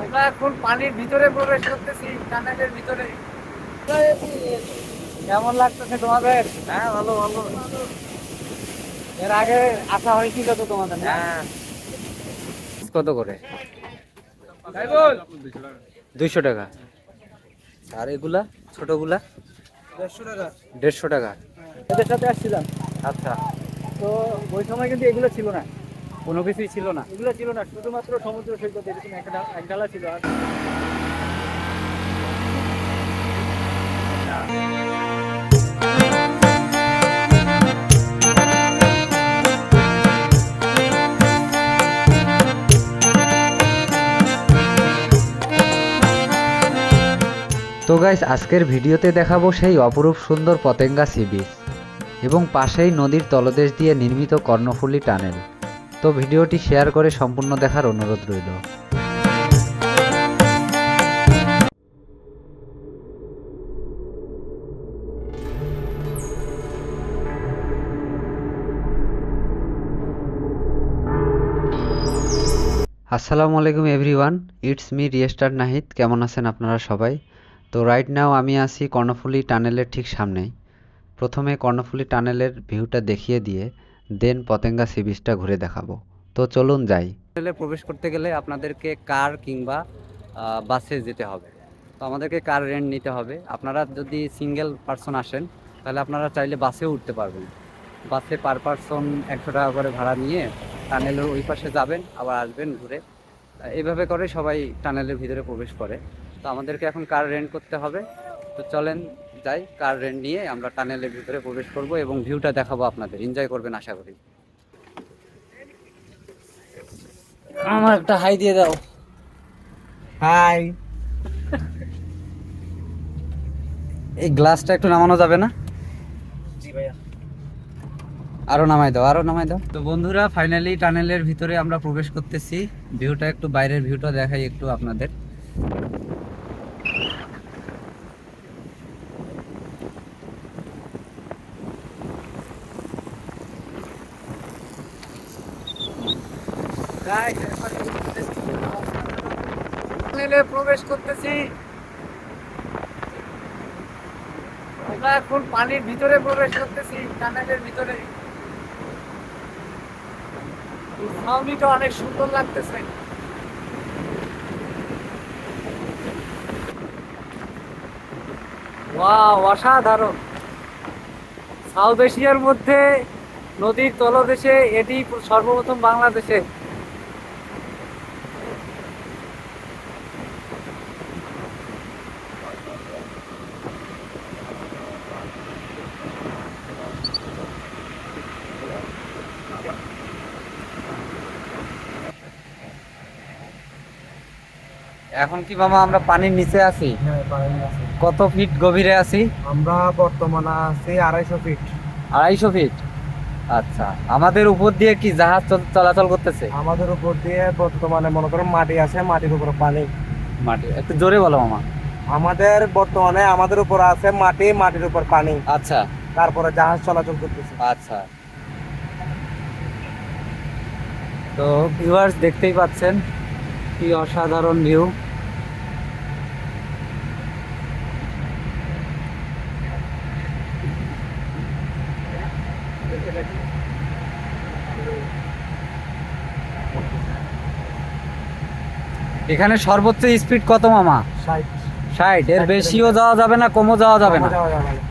আমরা এখন পানির ভিতরে প্রবেশ করতেছি, টানেলের ভিতরে। কেমন লাগতেছে তোমাদের? হ্যাঁ, ভালো ভালো। এর আগে আসা হয়েছিল তো তোমাদের না? হ্যাঁ, কত করে? 200 টাকা। আর এগুলা ছোটগুলা? 150 টাকা। 150 টাকা। এদের সাথে আসছিলাম। আচ্ছা, তো ওই সময় কিন্তু এগুলো ছিল না, কোনো কিছুই ছিল না। এগুলো ছিল না, শুধুমাত্র সমুদ্র সৈকত এরকম এক ডালা ছিল। আর তো গাইস, আজকের ভিডিওতে দেখাবো সেই অপরূপ সুন্দর পতেঙ্গা সি বিচ এবং পাশেই নদীর তলদেশ দিয়ে নির্মিত কর্ণফুলী টানেল। তো ভিডিওটি শেয়ার করে সম্পূর্ণ দেখার অনুরোধ রইল। আসসালামু আলাইকুম এভরিওয়ান, ইটস মি রিয়েস্টার নাহিদ। কেমন আছেন আপনারা সবাই? তো রাইট নাও আমি আছি কর্ণফুলী টানেলের ঠিক সামনেই। প্রথমে কর্ণফুলী টানেলের ভিউটা দেখিয়ে দিয়ে দেন পতেঙ্গা সি বিচটা ঘুরে দেখাবো। তো চলুন যাই। টানেলে প্রবেশ করতে গেলে আপনাদেরকে কার কিংবা বাসে যেতে হবে। তো আমাদেরকে কার রেন্ট নিতে হবে। আপনারা যদি সিঙ্গেল পারসন আসেন তাহলে আপনারা চাইলে বাসেও উঠতে পারবেন। বাসে পার পারসন 100 টাকা করে ভাড়া নিয়ে টানেলের ওই পাশে যাবেন, আবার আসবেন ঘুরে। এইভাবে করে সবাই টানেলের ভিতরে প্রবেশ করে। তো আমাদেরকে এখন কার রেন্ট করতে হবে। তো চলেন যাই, কার রেন্ট নিয়ে আমরা টানেলের ভিতরে প্রবেশ করব এবং ভিউটা দেখাবো আপনাদের। এনজয় করবেন আশা করি। আমার একটা হাই দিয়ে দাও। হাই। এই গ্লাসটা একটু নামানো যাবে না? জি ভাইয়া। আরো নামাই দাও, আরো নামাই দাও। তো বন্ধুরা, ফাইনালি টানেলের ভিতরে আমরা প্রবেশ করতেছি। ভিউটা একটু, বাইরের ভিউটা দেখাই একটু আপনাদের। টানেলে প্রবেশ করতেছি। আমরা এখন পানির ভিতরে প্রবেশ করতেছি, টানেলের ভিতরে। ছাউনিটা অনেক সুন্দর লাগতেছে। ওয়াও, অসাধারণ। সাউথ এশিয়ার মধ্যে নদীর তলদেশে এটি সর্বপ্রথম বাংলাদেশে। এখন কি মামা আমরা পানির নিচে আছি? হ্যাঁ, পানি আছে। কত ফিট গভীরে আছি? আমরা বর্তমানে আছি 250 ফিট। 250 ফিট। আচ্ছা, আমাদের উপর দিয়ে কি জাহাজ চলাচল করতেছে? আমাদের উপর দিয়ে বর্তমানে মনে করেন মাটি আছে, মাটির উপর পানি। মাটি একটু জোরে বলো মামা। আমাদের উপর আছে মাটি, মাটির উপর পানি। আচ্ছা তারপরে জাহাজ চলাচল করতেছে। আচ্ছা। তো ভিউয়ার্স, দেখতেই পাচ্ছেন কি অসাধারণ ভিউ। এখানে সর্বোচ্চ স্পিড কত মামা? 60। 60? এর বেশিও যাওয়া যাবে না, কমও যাওয়া যাবে না? যাওয়া যাবে না।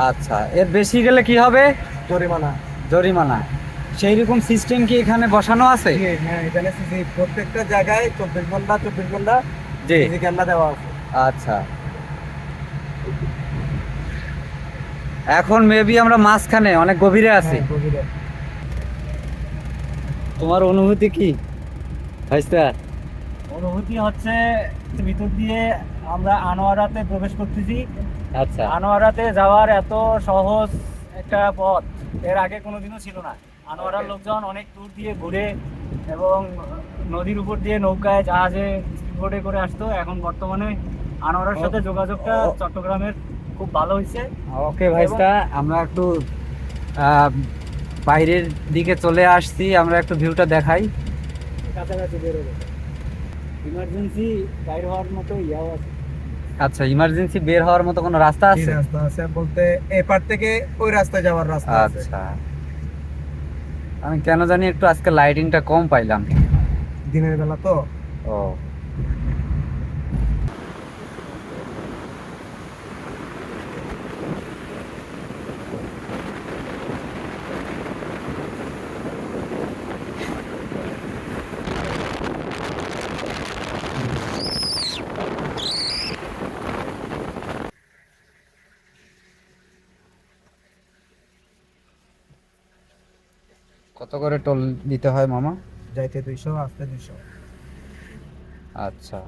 আচ্ছা, এর বেশি গেলে কি হবে? জরিমানা। জরিমানা। সেই রকম সিস্টেম কি এখানে বসানো আছে? হ্যাঁ, এখানে সিসি প্রত্যেকটা জায়গায় 24 ঘন্টা জি। সিসি ক্যামেরা দেওয়া আছে। আচ্ছা, এখন মেবি আমরা মাঝখানে অনেক গভীরে আছি। হ্যাঁ, গভীরে। তোমার অনুভূতি কি ভাইস্তা? অনুভূতি হচ্ছে ভিতর দিয়ে আমরা আনোয়ারাতে প্রবেশ করতেছি। আচ্ছা আনোয়ারাতে যাওয়ার এত সহজ একটা পথ এর আগে কোনোদিনও ছিল না। আনোয়ারার লোকজন অনেক দূর দিয়ে ঘুরে এবং নদীর উপর দিয়ে নৌকায়, জাহাজে, স্পিডবোটে করে আসতো। এখন বর্তমানে আনোয়ারার সাথে যোগাযোগটা চট্টগ্রামের খুব ভালো হয়েছে। ওকে ভাইস্তা, আমরা একটু বাইরের দিকে চলে আসছি, আমরা একটু ভিউটা দেখাই। কাছাকাছি বেরোবে। ইমার্জেন্সি বাইরে হওয়ার মতো ইয়াও আছে। আচ্ছা, ইমার্জেন্সি বের হওয়ার মতো কোনো রাস্তা এই আছে? রাস্তা আছে বলতে এপার থেকে ওই রাস্তায় যাওয়ার রাস্তা আছে। আচ্ছা, আমি কেন জানি একটু আজকে লাইটিংটা কম পাইলাম। দিনের বেলা তো। ও, কত করে টোল দিতে হয় মামা? যাইতে 200, আসতে 200। আচ্ছা,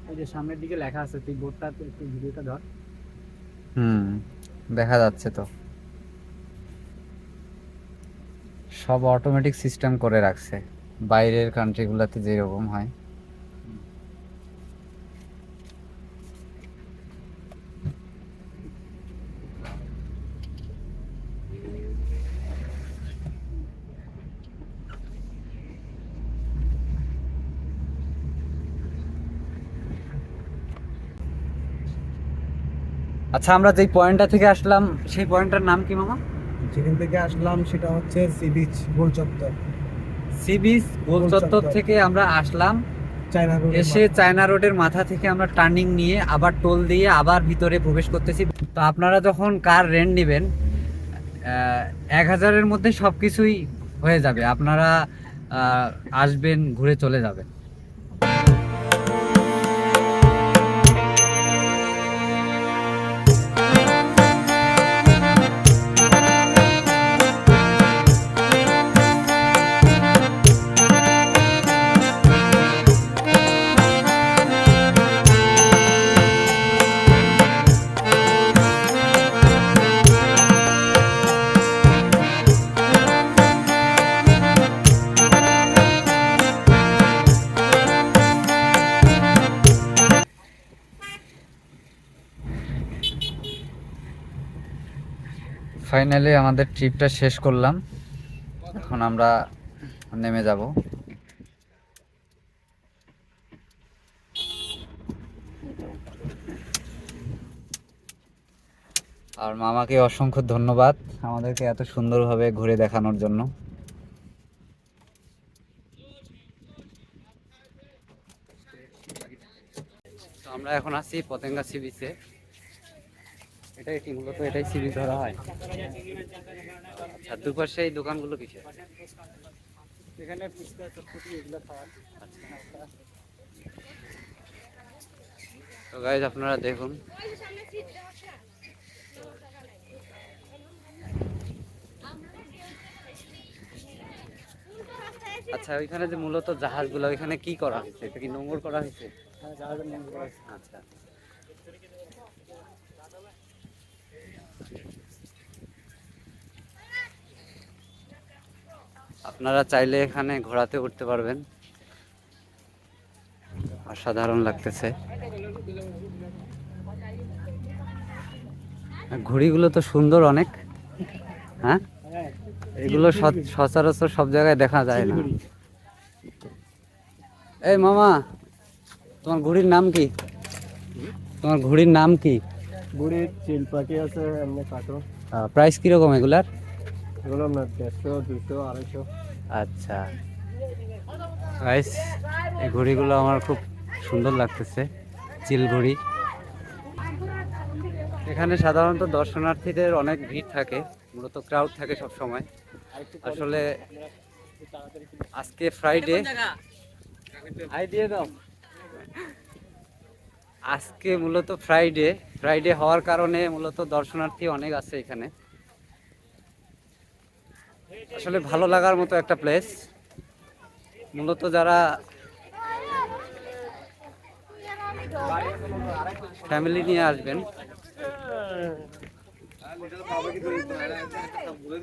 এই যে সামনের দিকে লেখা আছে, তুই বোর্ডটা একটু ভিডিওটা ধর। হুম, দেখা যাচ্ছে তো। সব অটোমেটিক সিস্টেম করে রাখছে, বাইরের কান্ট্রিগুলোতে যেরকম হয়। আচ্ছা, আমরা যেই পয়েন্টটা থেকে আসলাম সেই পয়েন্টটার নাম কি মামা? যেখান থেকে আসলাম সেটা হচ্ছে সি বিচ গোল চত্বর। সি বিচ গোল গোল চত্বর চত্বর। থেকে আমরা আসলাম, চায়না রোড এসে চায়না রোডের মাথা থেকে আমরা টার্নিং নিয়ে আবার টোল দিয়ে আবার ভিতরে প্রবেশ করতেছি। তো আপনারা যখন কার রেন্ট নেবেন 1000-এর মধ্যে সব কিছুই হয়ে যাবে, আপনারা আসবেন, ঘুরে চলে যাবেন। ফাইনালি আমাদের ট্রিপটা শেষ করলাম, এখন আমরা নেমে যাব। আর মামাকে অসংখ্য ধন্যবাদ আমাদেরকে এত সুন্দরভাবে ঘুরে দেখানোর জন্য। তো আমরা এখন আছি পতেঙ্গা সি বিচে। এটাই কি মূলত এটাই সি বিচ ধরা হয়? আচ্ছা, দুপাশে এই দোকানগুলো কিসের? এখানে ফুচকা চটপটি এগুলো খাওয়ার। তো গাইজ আপনারা দেখুন, আচ্ছা ওইখানে যে মূলত জাহাজগুলো ওইখানে কি করা হয়েছে? এটা কি নোঙর করা হয়েছে? হ্যাঁ, জাহাজের নাম করা আছে। আচ্ছা, আপনারা চাইলে এখানে ঘোড়াতে উঠতে পারবেন, অসাধারণ লাগতেছে। ঘুড়িগুলো তো সুন্দর অনেক, হ্যাঁ? হ্যাঁ, এগুলো সচরাচর সব জায়গায় দেখা যায় না। এই মামা, তোমার ঘুড়ির নাম কি? তোমার ঘুড়ির নাম কি? বুড়ির চিল পাখি আছে, এমনি কাটো। প্রাইস কিরকম এগুলার? এগুলো আপনার 150, 200, 250। আচ্ছা গাইস, এই ঘড়িগুলো আমার খুব সুন্দর লাগতেছে, চিল ঘড়ি। এখানে সাধারণত দর্শনার্থীদের অনেক ভিড় থাকে, মূলত ক্রাউড থাকে সব সময়। আসলে আজকে ফ্রাইডে, আজকে মূলত ফ্রাইডে হওয়ার কারণে মূলত দর্শনার্থী অনেক আছে এখানে। আসলে ভালো লাগার মতো একটা প্লেস। মূলত যারা ফ্যামিলি নিয়ে আসবেন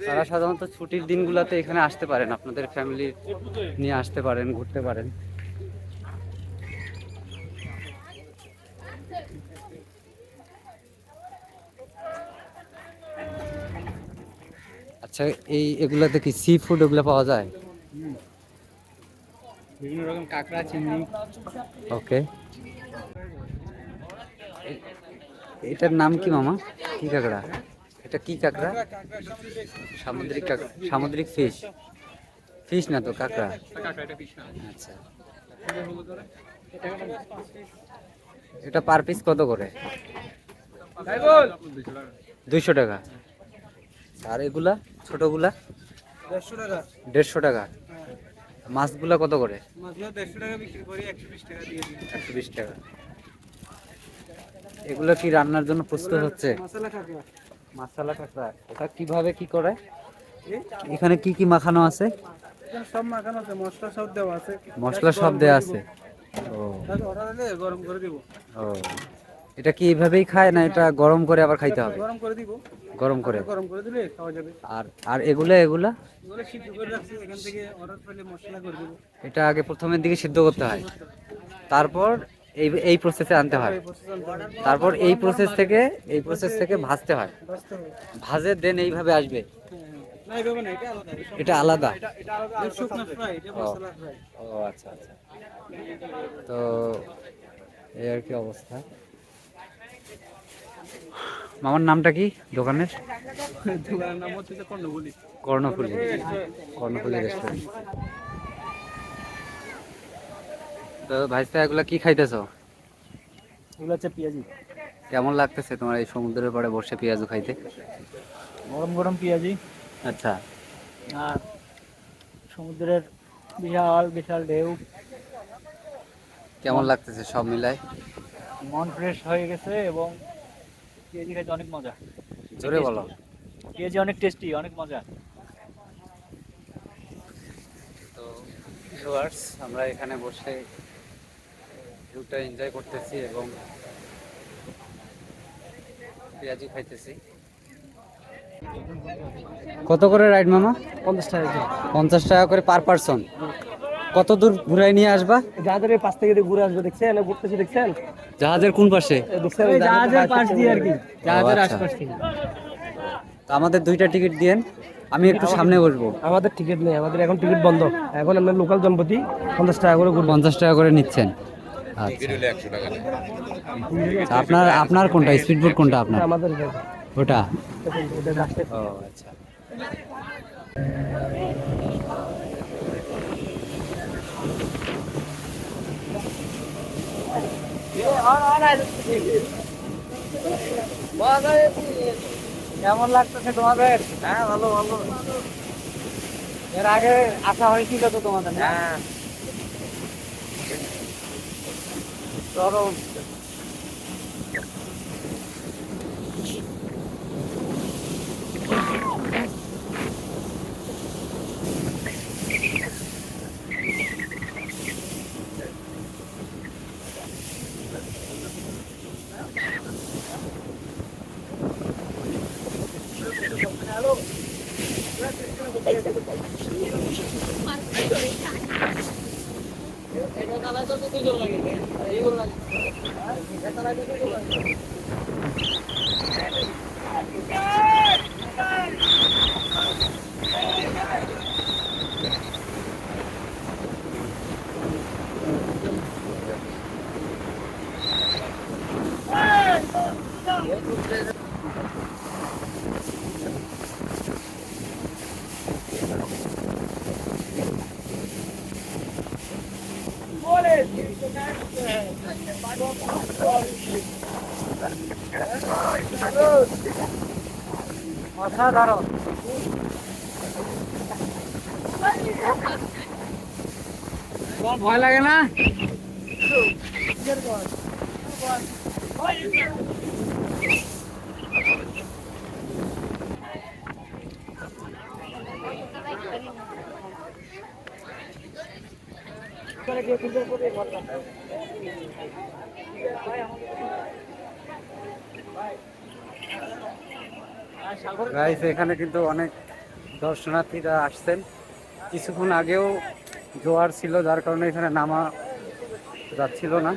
তারা সাধারণত ছুটির দিনগুলোতে এখানে আসতে পারেন, আপনাদের ফ্যামিলি নিয়ে আসতে পারেন, ঘুরতে পারেন। আচ্ছা, এগুলাতে কি সি ফুড ওগুলো পাওয়া যায়? বিভিন্ন রকম কাঁকড়া, চিংড়ি। ওকে, এটার নাম কি মামা? কি কাঁকড়া এটা? কি কাঁকড়া? সামুদ্রিক কাঁকড়া, সামুদ্রিক ফিশ। ফিশ না তো, কাঁকড়া। আচ্ছা, এটা পার পিস কত করে? 200 টাকা। আর এগুলা ছোটগুলা? 150 টাকা। 150 টাকা। মাছগুলা কত করে? মাছগুলো 150 টাকা বিক্রি করি, 120 টাকা দিয়ে দিই। 120 টাকা। এগুলো কি রান্নার জন্য প্রস্তুত হচ্ছে? মশলা কাঁকড়া। মশলা কাঁকড়া। এটা কিভাবে কি করে? এখানে কি কি মাখানো আছে? এখানে সব মাখানো আছে, মশলা সব দেওয়া আছে। মশলা সব দেয়া আছে। ও তাহলে অর্ডার হলে গরম করে দিব। ও, এটা কি এইভাবেই খায় না এটা গরম করে আবার খাইতে হবে? গরম করে দিব। গরম করে। গরম করে দিলে খাওয়া যাবে। আর আর এগুলা এগুলা এগুলো সিদ্ধ করে রাখছি, এখান থেকে অর্ডার পেলে মশলা করে দিব। এটা আগে প্রথমের দিকে সিদ্ধ করতে হয়, তারপর এই প্রসেসে আনতে হয়, তারপর এই প্রসেস থেকে ভাজতে হয়। বাঁচতে হবে। ভাজে দেন এইভাবে আসবে। না এইভাবে না, এটা আলাদা। এটা আলাদা। এটা আলাদা, শুকনো ফ্রাই, এটা মশলা ফ্রাই। ও আচ্ছা আচ্ছা। তো এই আর কি অবস্থা। মামার নামটা কি দোকানের? দোকানের নাম হচ্ছে কর্ণফুলি। কর্ণফুলি। কর্ণফুলি রেস্টুরেন্ট। তো ভাইস্তা এগুলা কি খাইতেছো? এগুলো হচ্ছে পেঁয়াজি, কেমন লাগতেছে তোমার এই সমুদ্রের পাড়ে বসে পেঁয়াজু খাইতে? গরম গরম পেঁয়াজি। আচ্ছা, আর সমুদ্রের বিশাল বিশাল ঢেউ, কেমন লাগতেছে সব মিলায়? মন ফ্রেশ হয়ে গেছে এবং পেঁয়াজি খাইতে অনেক মজা। জোরে বলো। পেঁয়াজি অনেক টেস্টি, অনেক মজা। তো ভিউয়ার্স, আমরা এখানে বসে ভিউটা এনজয় করতেছি এবং পেঁয়াজি খাইতেছি। কত করে রাইড মামা? 50 টাকা। 50 টাকা করে পার পারসন। কত দূর ঘুরাই নিয়ে আসবা? যাদের পাশ থেকে ঘুরে আসবে, দেখছেন ঘুরতেছি, দেখছেন জাহাজের কোন পাশে? জাহাজের পাশ দিয়ে আর কি, জাহাজের আচ্ছা। আশপাশ থেকে। তো আমাদের 2টা টিকিট দিয়েন, আমি একটু সামনে বসবো। আমাদের টিকিট নেই, আমাদের এখন টিকিট বন্ধ। এখন আমরা লোকাল দম্পতি 50 টাকা করে ঘুরবো। 50 টাকা করে নিচ্ছেন। আচ্ছা, আপনার আপনার কোনটা স্পিডবোট কোনটা আপনার? আমাদের ওটা। এটা রাস্তায় ও আচ্ছা। কেমন লাগতেছে তোমাদের? হ্যাঁ, ভালো ভালো। এর আগে আসা হয়েছিল তো তোমাদের? হ্যাঁ। চরম। অসাধারণ। তোমার ভয় লাগে না? গাইস, এখানে কিন্তু অনেক দর্শনার্থীরা আসছেন। কিছুক্ষণ আগেও জোয়ার ছিল, যার কারণে এখানে নামা যাচ্ছিল না।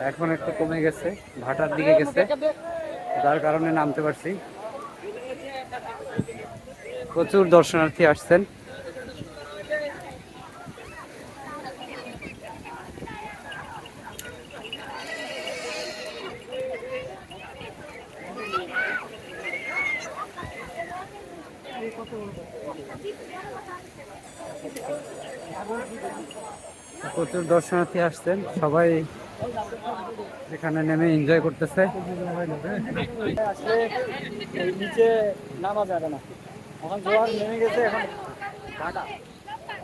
এখন একটু কমে গেছে, ভাটার দিকে গেছে, যার কারণে নামতে পারছি। প্রচুর দর্শনার্থী আসছেন। প্রচুর দর্শনার্থী আসছেন, সবাই এখানে নেমে এনজয় করতেছে। আসলে এই নিচে নামা যাবে না, এখন জোয়ার নেমে গেছে, এখন ঢাকা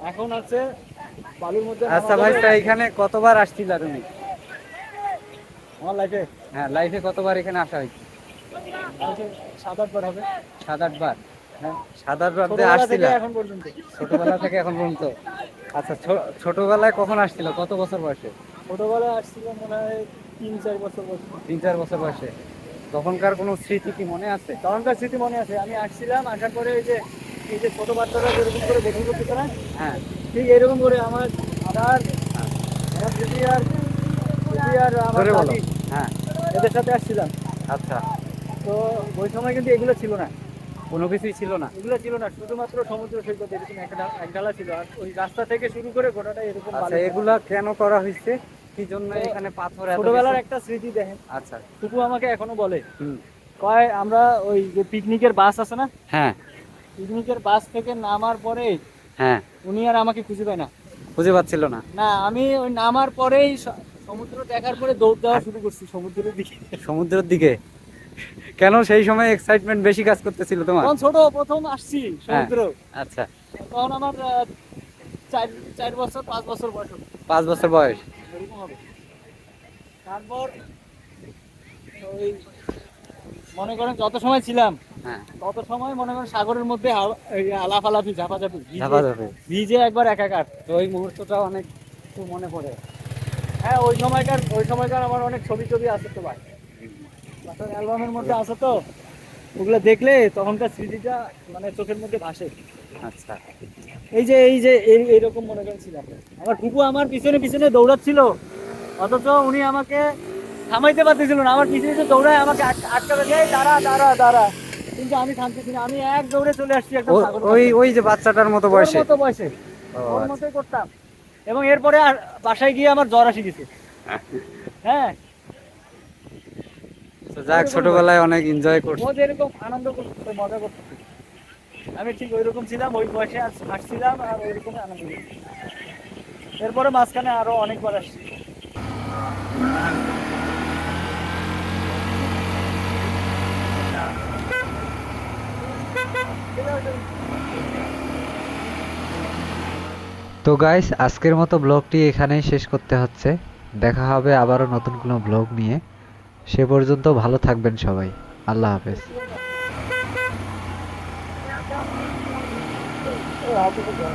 এখন আছে বালুর মধ্যে নামা আচ্ছা ভাই, যাবে। তা এখানে কতবার আসছিল তুমি? আমার লাইফে হ্যাঁ, লাইফে কতবার এখানে আসা হয়েছে? 7-8 বার হবে। 7-8 বার? হ্যাঁ, 7-8 বার ছোটবেলা আসছিল থেকে এখন পর্যন্ত। ছোটবেলা থেকে এখন পর্যন্ত? আচ্ছা, ছোটবেলায় কখন আসছিল, কত বছর বয়সে? ছোটবেলায় আসছিল মনে হয় 3-4 বছর বয়স। 3-4 বছর বয়সে। তখনকার কোনো স্মৃতি কি মনে আছে? তখনকার স্মৃতি মনে আছে, আমি আসছিলাম, আসার পরে এই যে ছোট বাচ্চারা যেরকম করে গোসল করতেছে না, হ্যাঁ। ঠিক এরকম করে আমার আদার আমার দিদি আর আমার ধরে বলো। দাদি হ্যাঁ। এদের সাথে আসছিলাম। আচ্ছা, তো ওই সময় কিন্তু এগুলো ছিল না, কোনো কিছুই ছিল না? এগুলো ছিল না, শুধুমাত্র সমুদ্র সৈকত এরকম এক ডালা ছিল, আর ওই রাস্তা থেকে শুরু করে গোটাটা এরকম আচ্ছা, বালু। এগুলা কেন করা হয়েছে, কি জন্য তো এখানে পাথর এত ছোটবেলার কিছু? একটা স্মৃতি দেখেন, আচ্ছা। টুকু আমাকে এখনো বলে, হুম। কয় আমরা ওই যে পিকনিকের বাস আছে না, হ্যাঁ। পিকনিকের বাস থেকে নামার পরে হ্যাঁ, উনি আর আমাকে খুঁজে পায় না। খুঁজে পাচ্ছিল না? না, আমি ওই নামার পরেই সমুদ্র দেখার পরে দৌড় দেওয়া শুরু করছি সমুদ্রের দিকে। সমুদ্রের দিকে? কেন, সেই সময় এক্সাইটমেন্ট বেশি কাজ করতেছিল তোমার? তখন ছোট প্রথম আসছি সমুদ্র, আচ্ছা, তখন আমার 4 বছর 5 বছর বয়স হবে, 5 বছর বয়স। এরকম হবে। তারপর ওই মনে করেন যত সময় ছিলাম হ্যাঁ, তত সময় মনে করেন সাগরের মধ্যে আলাফালাফি ঝাপাঝাপি, ঝাপাঝাপি। ভিজে একবার একাকার। তো ওই মুহূর্তটা অনেক একটু মনে পড়ে। হ্যাঁ, ওই সময়কার আমার অনেক ছবি টবি আছে তো ভাই, অ্যালবামের মধ্যে আছে তো, ওগুলো দেখলে তখনকার স্মৃতিটা মানে চোখের মধ্যে ভাসে। আচ্ছা। এইরকম মনে করেছিলাম, আমার ফুপু আমার পিছনে পিছনে দৌড়াচ্ছিল, অথচ উনি আমাকে থামাইতে পারতেছিল না, আমার পিছনে পিছনে দৌড়ায় আমাকে আটকাবে, দেয় দাঁড়া দাঁড়া দাঁড়া, কিন্তু আমি থামতেছি না, আমি এক দৌড়ে চলে আসছি একদম সাগরের ওই কাছে। ওই যে বাচ্চাটার মতো ওর বয়সে? মতো বয়সে, ও, ওর আচ্ছা। মতোই করতাম। এবং এরপরে আর বাসায় গিয়ে আমার জ্বর আসি গেছে। হ্যাঁ, তো যাক, ছোটবেলায় অনেক এনজয় করছি। ও যেরকম আনন্দ করতে মজা করতে, আমি ঠিক ওইরকম ছিলাম, ওই বয়সে হাসছিলাম আর ওইরকম আনন্দ করছি। এরপরে মাঝখানে আরো অনেকবার আসছি। তো গাইস, আজকের মতো ব্লগটি এখানেই শেষ করতে হচ্ছে। দেখা হবে আবারও নতুন কোনো ব্লগ নিয়ে। সে পর্যন্ত ভালো থাকবেন সবাই। আল্লাহ হাফেজ। ও, হাতে তো জ্বর।